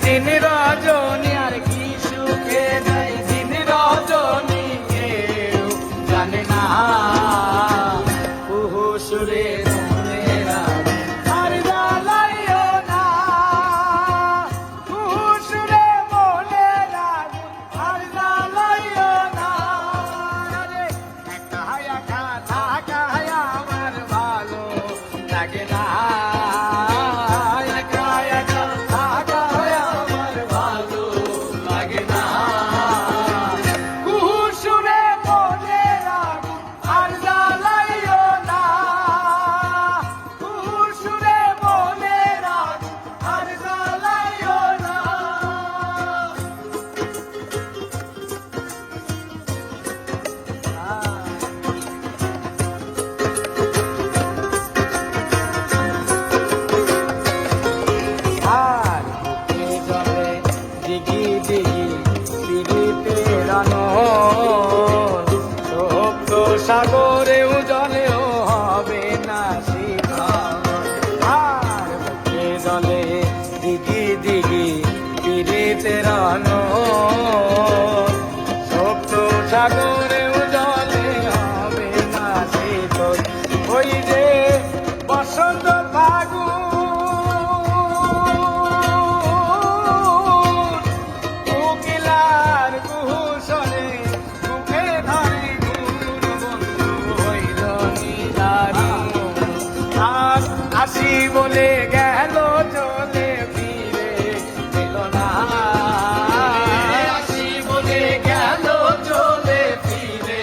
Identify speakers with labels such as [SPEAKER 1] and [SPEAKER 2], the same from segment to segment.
[SPEAKER 1] দিন রজনী, আর কি সুখে যায় দিন রজনী, কেউ জানে না। কুহু সুরে মনের আগুন আর জ্বালাইও না, কুহু সুরে মনের আগুন আর জ্বালাইও না। রে একা একা থাকা আমার ভালো লাগে না, একা একা থাকা আমার ভালো লাগে না। কুহু সুরে মনের আগুন আর জ্বালাইও না, কুহু সুরে মনের আগুন আর জ্বালাইও না। আর বুকে জলে দিঘি দিঘি পিড়িতের আনন, সপ্ত সাগরেও জলেও হবে না শিখন। আর বুকে জলে দিঘি দিঘি পিড়িতের আনন, সপ্ত সাগরেও জলে হবে না শীতল। ওই যে বসন্ত ফাগুন কোকিলার কুহু স্বরে মুখে ধরে গুণ বন্ধু হইল নিদারুণ। আর আসি বলে গেল চলে ফিরে এলো না, আসি বলে গেল চলে ফিরে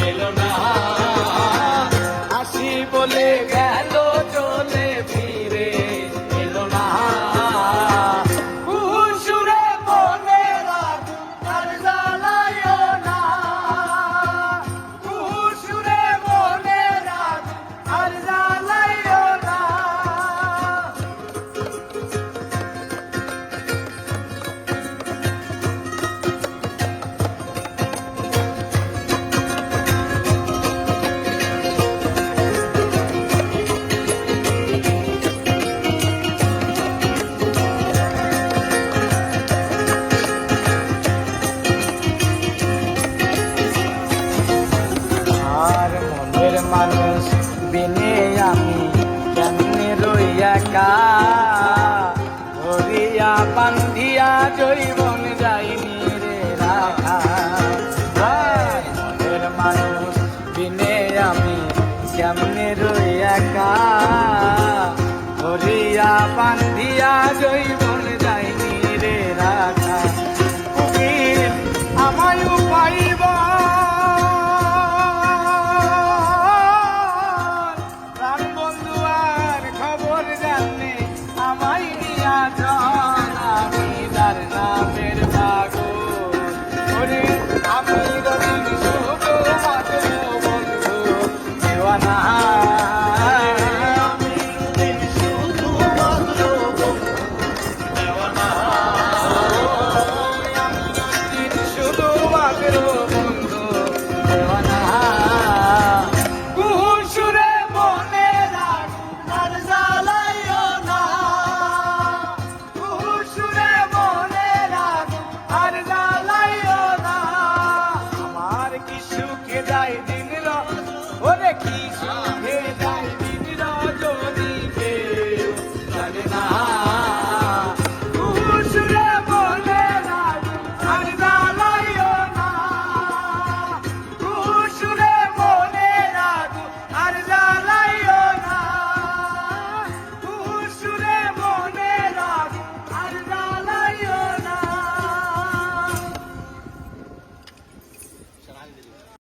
[SPEAKER 1] এলো না, আসি বলে গেল চলে ফিরে এলো না। কুহু সুরে মনের আগুন আর জ্বালাইও না, কুহু সুরে মনের আগুন আর জ্বালাইও না। আর মনের মানুষ বিনে আমি কেমনে রই একা, ধরিয়া বান্ধিয়া জৈবন যাইনি রে রাখা। আর মনের মানুষ বিনে আমি কেমনে রই একা, ধরিয়া বান্ধিয়া জৈবন যাইনি রে রাখা। কুকিল আমায় পাইব প্রাণ বন্ধু আর খবর জানে, আমায় নিয়া জন আমি তার নামের পাগল। ওরে আমি রবিন শুধু মাত্র বন্ধু দেওয়ানা, আমি রবিন শুধু মাত্র বন্ধু দেওয়ানা, আমি রবিন শুধু মাত্র বন্ধু দেওয়ানা। কুহু সুরে মনের আগুন আর জ্বালাইও না, কুহু সুরে মনের আগুন আর জ্বালাইও না। আমার কি সুখে যায় দিন ওরে কি সুখ